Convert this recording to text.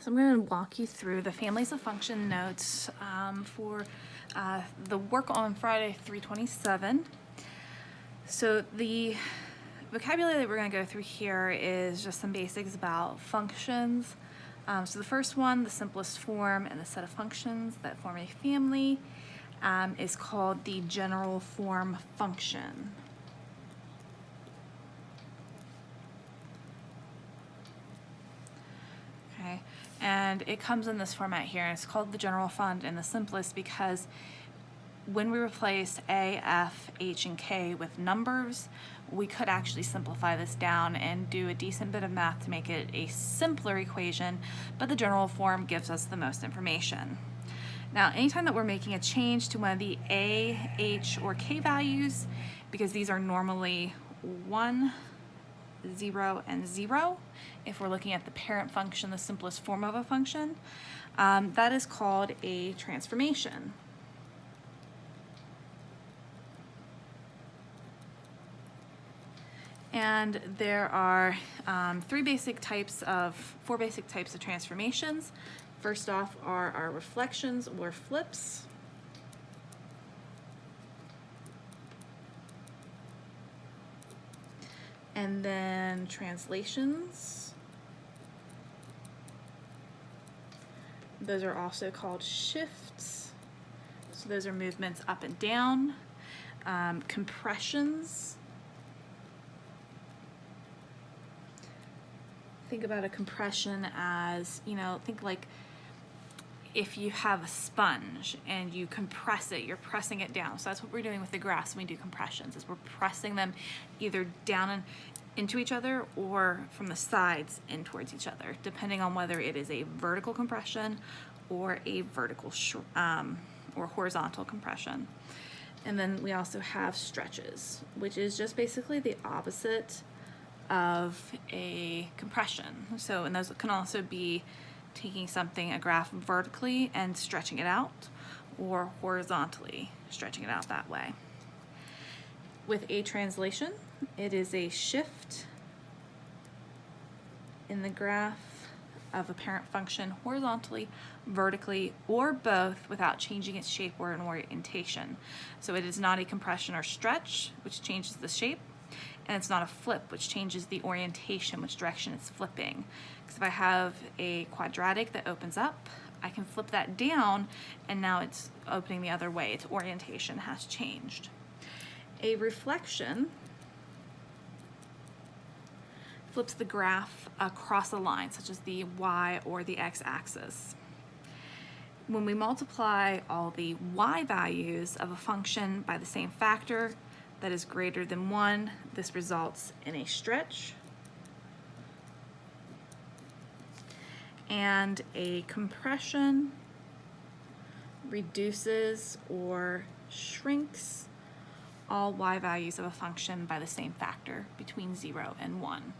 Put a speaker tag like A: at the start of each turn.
A: So I'm going to walk you through the families of function notes for the work on Friday 327. So the vocabulary that we're going to go through here is just some basics about functions. So the first one, the simplest form and the set of functions that form a family, is called the general form function. Okay, and it comes in this format here, and it's called the general fund and the simplest because when we replace A, F, H, and K with numbers, we could actually simplify this down and do a decent bit of math to make it a simpler equation, but the general form gives us the most information. Now, anytime that we're making a change to one of the A, H, or K values, because these are normally 1, 0, and 0, if we're looking at the parent function, the simplest form of a function, that is called a transformation. And there are four basic types of transformations. First off are our reflections or flips. And then translations. Those are also called shifts. So those are movements up and down. Compressions. Think about a compression as, think like if you have a sponge and you compress it, you're pressing it down. So that's what we're doing with the graphs when we do compressions, is we're pressing them either down and into each other or from the sides in towards each other, depending on whether it is a vertical compression or a vertical or horizontal compression. And then we also have stretches, which is just basically the opposite of a compression. So, and those can also be taking a graph vertically and stretching it out, or horizontally stretching it out that way. With a translation, it is a shift in the graph of a parent function horizontally, vertically, or both without changing its shape or an orientation. So it is not a compression or stretch, which changes the shape, and it's not a flip, which changes the orientation, which direction it's flipping. Because if I have a quadratic that opens up, I can flip that down, and now it's opening the other way. Its orientation has changed. A reflection flips the graph across a line, such as the y or the x-axis. When we multiply all the y values of a function by the same factor that is greater than 1, this results in a stretch. And a compression reduces or shrinks all y values of a function by the same factor between 0 and 1.